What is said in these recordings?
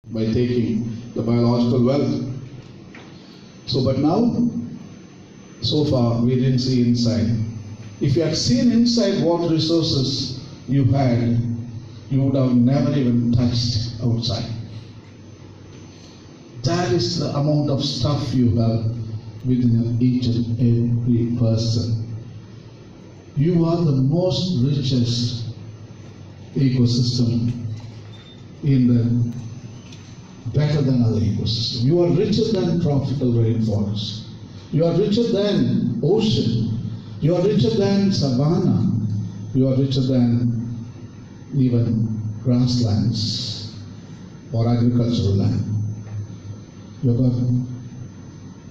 by taking the biological wealth. So, but now, so far, we didn't see inside. If you had seen inside what resources you had, you would have never even touched outside. That is the amount of stuff you have within each and every person. You are the most richest ecosystem in the better than other ecosystem. You are richer than tropical rainforest. You are richer than ocean. You are richer than savanna. You are richer than even grasslands or agricultural land. You have got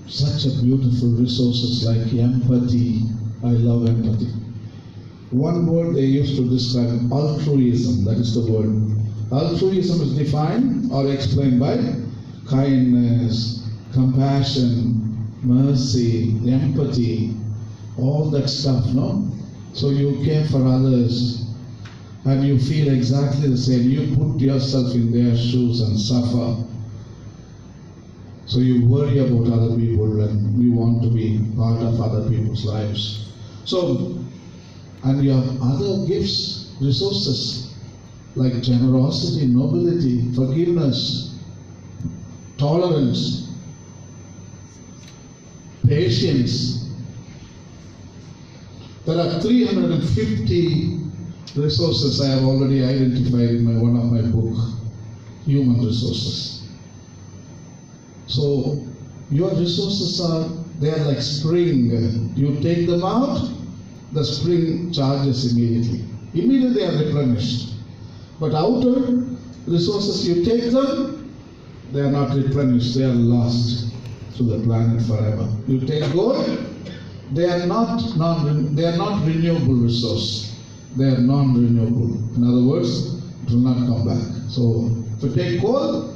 such a beautiful resources like empathy. I love empathy. One word they used to describe altruism, that is the word. Altruism is defined or explained by kindness, compassion, mercy, empathy, all that stuff, no? So you care for others and you feel exactly the same. You put yourself in their shoes and suffer. So you worry about other people and you want to be part of other people's lives. So, and you have other gifts, resources, like generosity, nobility, forgiveness, tolerance, patience. There are 350 resources I have already identified in one of my book, Human Resources. So your resources they are like spring. You take them out, the spring charges immediately. Immediately they are replenished. But outer resources, you take them, they are not replenished, they are lost to the planet forever. You take gold, they are not renewable resource. They are non-renewable. In other words, it will not come back. So if you take coal,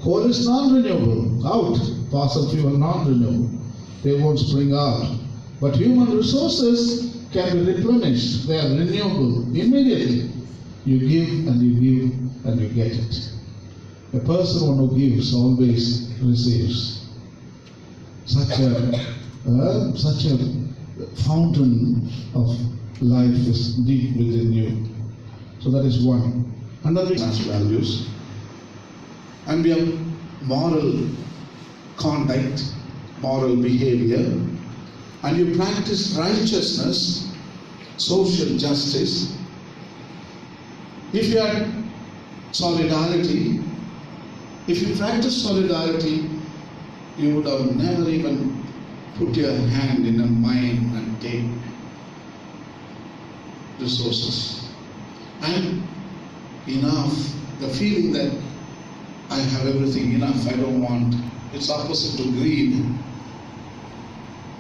coal is non-renewable, out. Fossil fuel non-renewable. They won't spring out. But human resources can be replenished. They are renewable immediately. You give and you give and you get it. A person who gives always receives. Such a fountain of life is deep within you. So that is one. Another is values. And we have moral conduct, moral behavior. And you practice righteousness, social justice. If you had solidarity, if you practice solidarity, you would have never even put your hand in a mine and take resources. And enough, the feeling that I have everything, enough, I don't want, it's opposite to greed.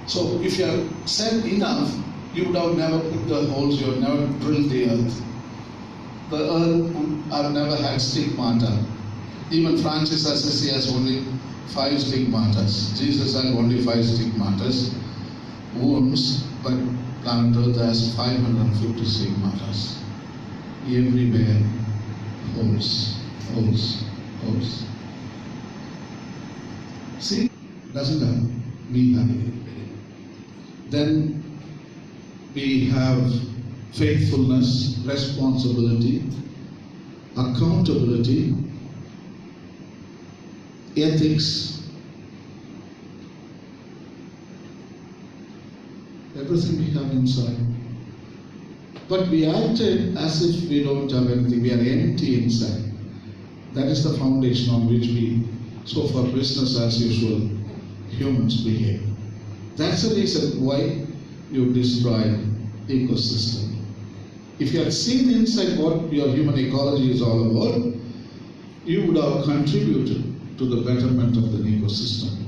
So if you have said enough, you would have never put the holes, you would never drilled the earth. The earth would have never had stigmata. Even Francis Assisi has only 5 stigmatas. Jesus had only 5 stigmatas, wounds, but planet Earth has 550 stigmatas. Everywhere, holes, holes, holes. See, doesn't have, we have. Then we have faithfulness, responsibility, accountability, ethics, everything we have inside. But we acted as if we don't have anything, we are empty inside. That is the foundation on which we, so for business as usual, humans behave. That's the reason why you destroy ecosystem. If you had seen inside what your human ecology is all about, you would have contributed to the betterment of the ecosystem.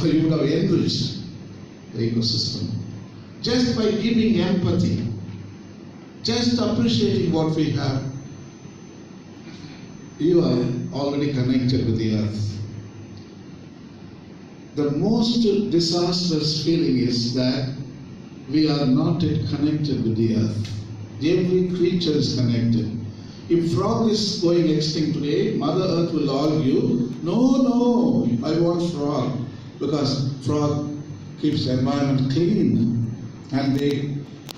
You would have enriched the ecosystem. Just by giving empathy, just appreciating what we have, you are already connected with the earth. The most disastrous feeling is that we are not yet connected with the earth. Every creature is connected. If frog is going extinct today, Mother Earth will argue, no, I want frog. Because frog keeps the environment clean and they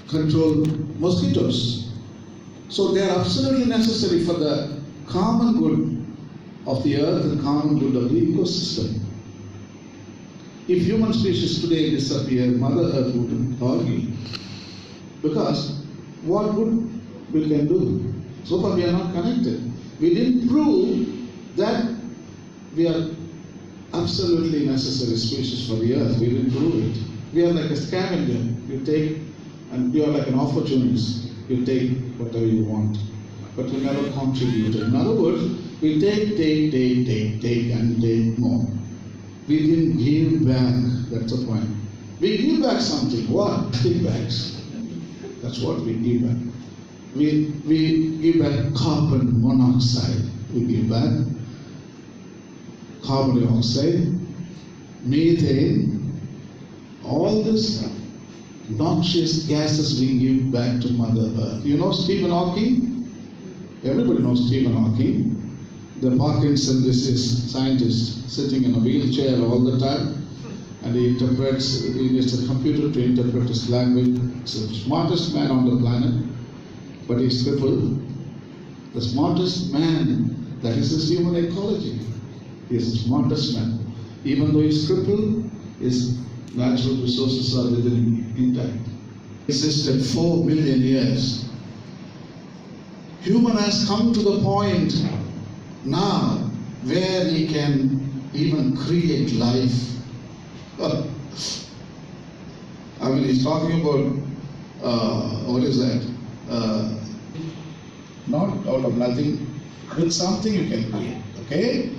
control mosquitoes. So they are absolutely necessary for the common good of the earth and common good of the ecosystem. If human species today disappear, Mother Earth wouldn't argue. Because what good we can do? So far we are not connected. We didn't prove that we are absolutely necessary species for the earth. We didn't prove it. We are like a scavenger. You take, and you are like an opportunist. You take whatever you want, but you never contribute. In other words, we take, and take more. We didn't give back. That's the point. We give back something. What? Big bags. That's what we give back. We give back carbon monoxide. We give back carbon dioxide, methane, all this noxious gases we give back to Mother Earth. You know Stephen Hawking? Everybody knows Stephen Hawking. The Parkinson disease scientist sitting in a wheelchair all the time, and he needs a computer to interpret his language. He's the smartest man on the planet, but he's crippled. The smartest man, that is his human ecology. He is the smartest man. Even though he's crippled, his natural resources are within him intact. Existed 4 million years. Human has come to the point now where he can even create life. I mean, he's talking about, what is that? Not out of nothing, with something you can create, okay?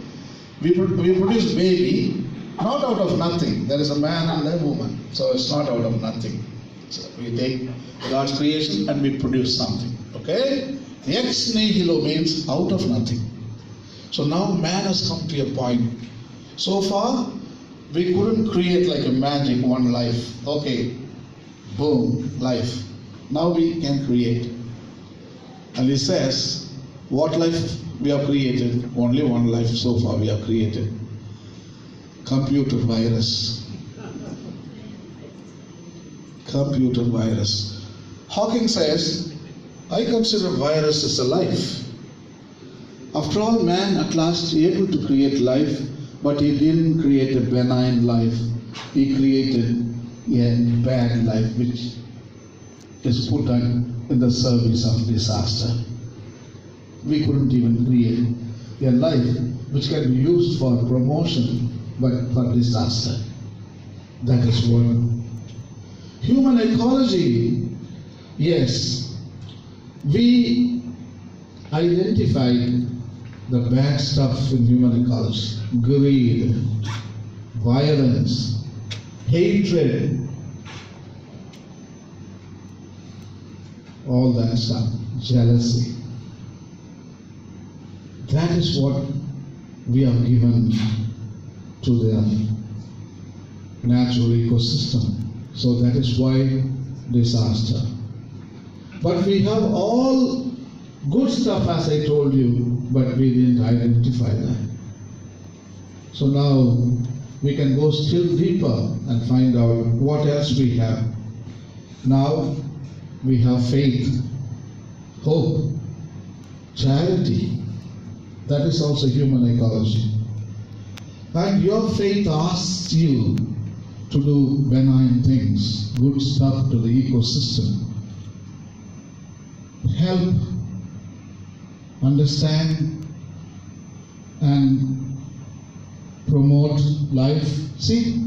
We produce baby, not out of nothing. There is a man and a woman, so it's not out of nothing. So we take God's creation and we produce something, okay? Ex nihilo means out of nothing. So now man has come to a point. So far, we couldn't create like a magic one life. Okay, boom, life. Now we can create. And he says, what life we have created? Only one life so far we have created. Computer virus. Computer virus. Hawking says, I consider virus as a life. After all, man at last able to create life, but he didn't create a benign life. He created a bad life which is put in the service of disaster. We couldn't even create a life which can be used for promotion, but for disaster. That is what. Human ecology, yes, we identified the bad stuff in human ecology. Greed, violence, hatred, all that stuff, jealousy. That is what we have given to the natural ecosystem. So that is why disaster. But we have all good stuff, as I told you, but we didn't identify that. So now we can go still deeper and find out what else we have. Now we have faith, hope, charity. That is also human ecology. And your faith asks you to do benign things, good stuff to the ecosystem. Help, understand, and promote life. See,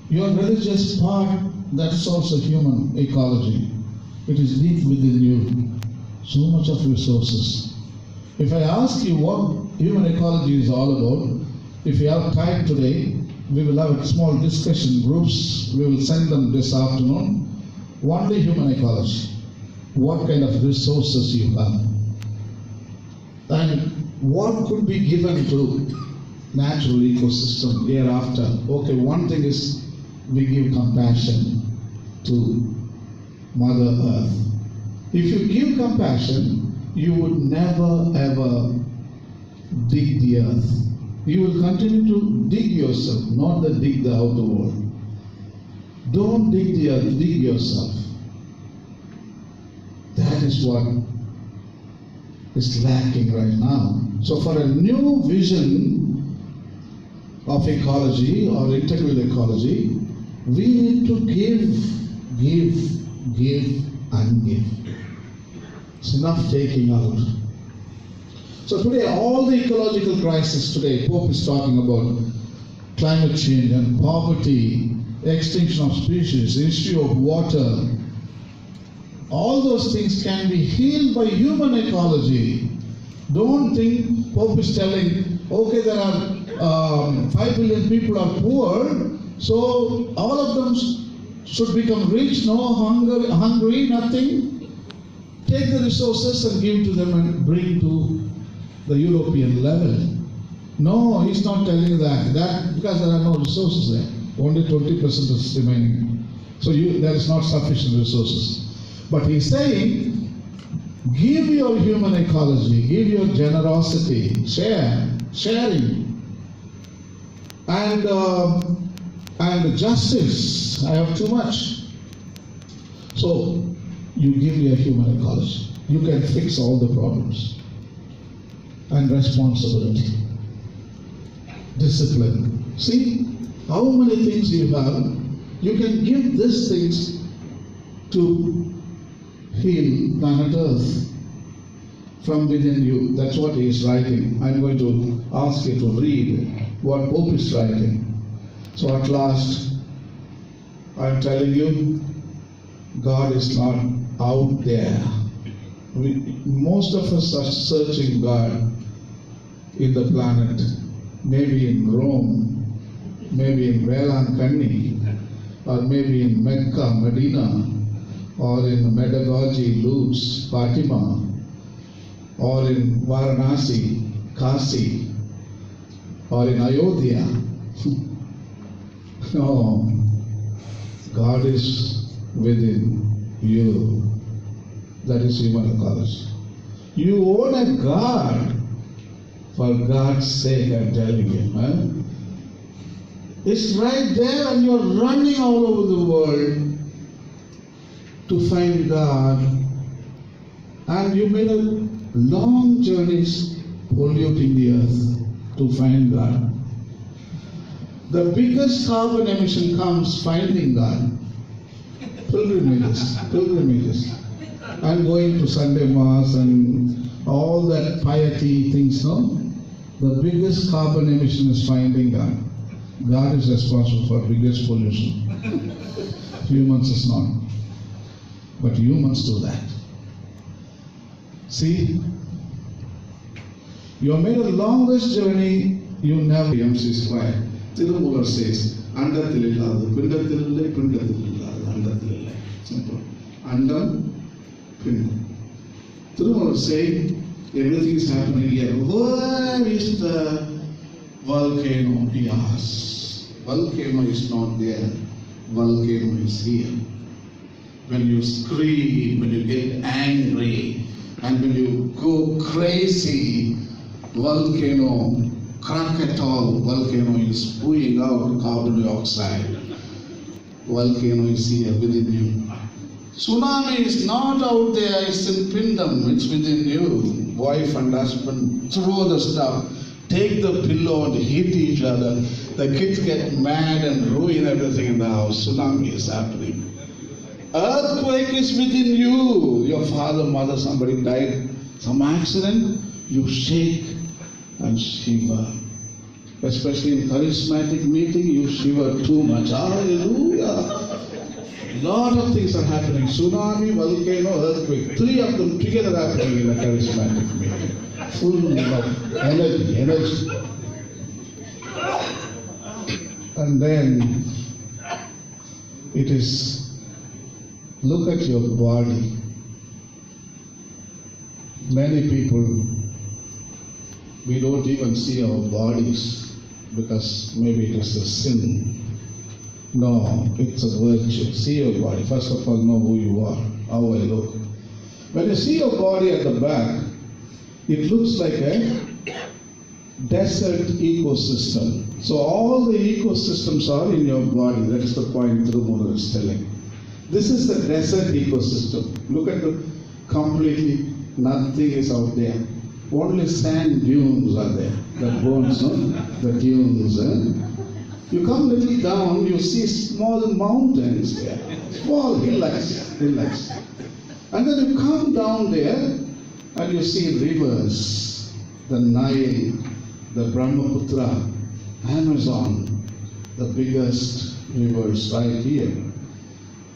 your religious part, that's also human ecology. It is deep within you. So much of resources. If I ask you what human ecology is all about, if you have time today, we will have a small discussion groups. We will send them this afternoon. One day human ecology. What kind of resources you have. And what could be given to natural ecosystem hereafter. Okay, one thing is we give compassion to Mother Earth. If you give compassion, you would never ever dig the earth. You will continue to dig yourself, not dig the outer world. Don't dig the earth, dig yourself. That is what is lacking right now. So for a new vision of ecology or integral ecology, we need to give, and give. It's enough taking out. So today, all the ecological crisis today, Pope is talking about climate change and poverty, extinction of species, issue of water. All those things can be healed by human ecology. Don't think Pope is telling, okay, there are 5 billion people are poor, so all of them should become rich, no hungry, nothing. Take the resources and give to them and bring to the European level. No, he's not telling that because there are no resources there. Only 20% is remaining. So there is not sufficient resources. But he's saying, give your human ecology, give your generosity, sharing, and justice. I have too much. So you give your human ecology. You can fix all the problems. And responsibility, discipline. See how many things you have. You can give these things to heal planet Earth from within you. That's what he is writing. I'm going to ask you to read what Pope is writing. So at last, I'm telling you, God is not out there. Most of us are searching God in the planet, maybe in Rome, maybe in Velankani, or maybe in Mecca, Medina, or in Medagogy, Lutz, Fatima, or in Varanasi, Kasi, or in Ayodhya. No, God is within you. That is human ecology. You own a God. For God's sake, I'm telling you. It's right there and you're running all over the world to find God. And you made a long journeys polluting the earth to find God. The biggest carbon emission comes finding God. Pilgrimages. And going to Sunday Mass and all that piety things, no? The biggest carbon emission is finding God. God is responsible for biggest pollution. Humans is not. But humans do that. See? You have made a longest journey, you never MC square. Tirumular says, Andathililladu, Pindathilille, Pindathililladu, Andathilille. Simple. Andam, Pindam. Tirumular saying, everything is happening here. Where is the volcano? He asks. Volcano is not there. Volcano is here. When you scream, when you get angry, and when you go crazy, volcano, Krakatoa volcano is spewing out carbon dioxide. Volcano is here within you. Tsunami is not out there, it's in Pindam, it's within you. Wife and husband throw the stuff, take the pillow and hit each other. The kids get mad and ruin everything in the house. Tsunami is happening. Earthquake is within you. Your father, mother, somebody died, some accident, you shake and shiver. Especially in charismatic meeting, you shiver too much. Hallelujah. Lot of things are happening. Tsunami, volcano, earthquake. 3 of them together happening in a charismatic meeting. Full of energy. And then it is, look at your body. Many people, we don't even see our bodies because maybe it is a sin. No, it's a virtue. See your body. First of all, know who you are, how I look. When you see your body at the back, it looks like a desert ecosystem. So all the ecosystems are in your body. That is the point Tirumoolar is telling. This is the desert ecosystem. Look at the completely nothing is out there. Only sand dunes are there. The bones, no? The dunes. You come a little down, you see small mountains there. Small hillocks. And then you come down there and you see rivers. The Nile, the Brahmaputra, Amazon, the biggest rivers right here.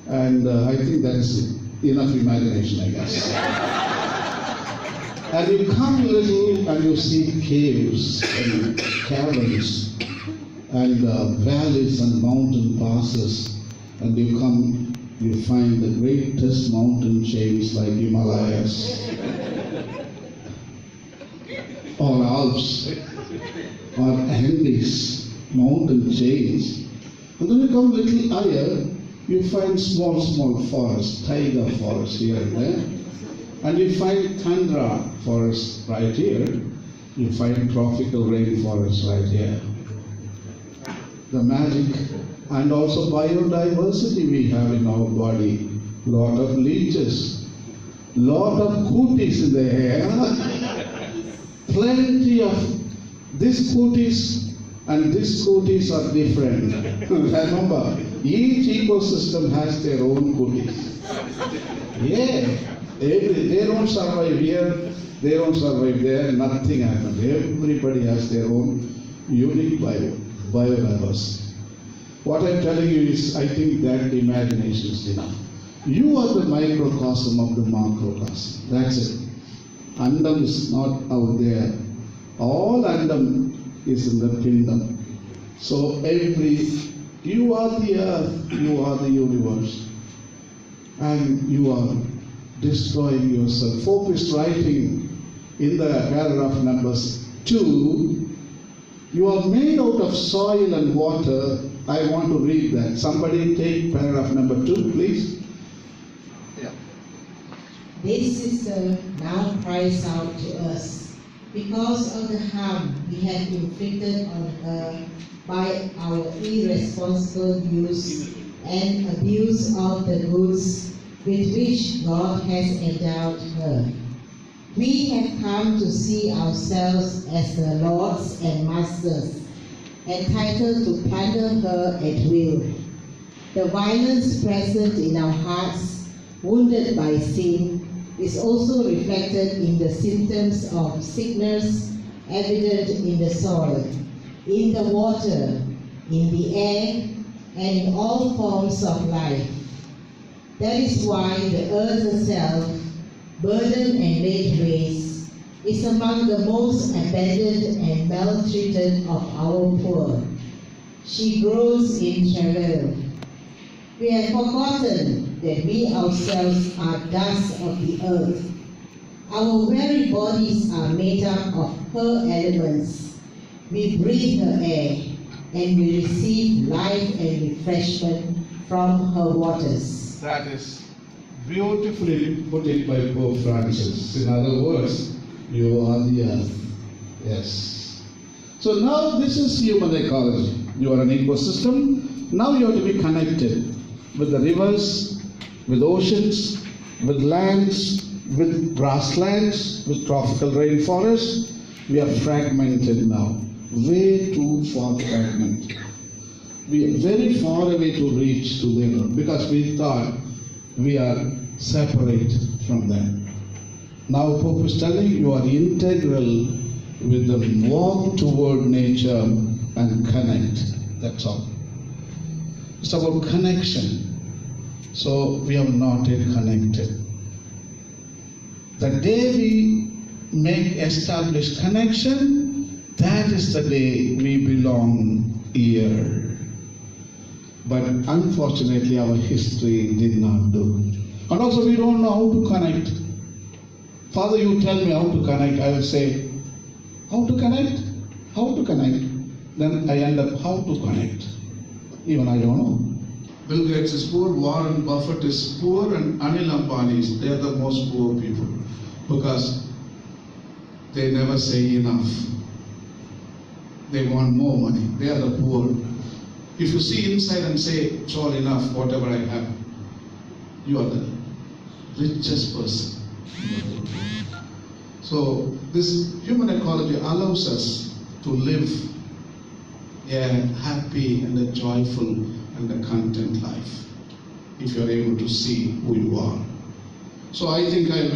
And I think that is enough imagination, I guess. And you come a little and you see caves and caverns and valleys and mountain passes. And you come, you find the greatest mountain chains like Himalayas or Alps or Andes mountain chains. And then you come a little higher, you find small forests, taiga forests here and there. And you find tundra forests right here. You find tropical rainforests right here. The magic and also biodiversity we have in our body. Lot of leeches, lot of cooties in the air. Plenty of this cooties and this cooties are different. Remember, each ecosystem has their own cooties. Yeah. They don't survive here, they don't survive there, nothing happens. Everybody has their own unique biodiversity. What I'm telling you is, I think that imagination is enough. You are the microcosm of the macrocosm. That's it. Andam is not out there. All Andam is in the kingdom. So you are the earth, you are the universe. And you are destroying yourself. Pope is writing in the paragraph numbers 2, you are made out of soil and water. I want to read that. Somebody take paragraph number 2, please. Yeah. This sister now cries out to us because of the harm we have inflicted on her by our irresponsible use and abuse of the goods with which God has endowed her. We have come to see ourselves as the lords and masters, entitled to plunder her at will. The violence present in our hearts, wounded by sin, is also reflected in the symptoms of sickness evident in the soil, in the water, in the air, and in all forms of life. That is why the earth herself, burdened and laid waste, is among the most abandoned and maltreated of our poor. She grows in travail. We have forgotten that we ourselves are dust of the earth. Our very bodies are made up of her elements. We breathe her air, and we receive life and refreshment from her waters. That is beautifully put in by Pope Francis. In other words, you are the earth. Yes. So now this is human ecology. You are an ecosystem. Now you have to be connected with the rivers, with oceans, with lands, with grasslands, with tropical rainforests. We are fragmented now. Way too far fragmented. We are very far away to reach to them because we thought we are separate from them. Now Pope is telling you are integral with them. Walk toward nature and connect. That's all. It's about connection. So we are not yet connected. The day we make established connection, that is the day we belong here. But unfortunately, our history did not do. And also, we don't know how to connect. Father, you tell me how to connect. I will say, how to connect? How to connect? Then I end up, how to connect? Even I don't know. Bill Gates is poor, Warren Buffett is poor, and Anil Ambani is, they are the most poor people because they never say enough. They want more money. They are the poor. If you see inside and say, it's all enough, whatever I have, you are the richest person. So this human ecology allows us to live a happy and a joyful and a content life if you are able to see who you are. So I think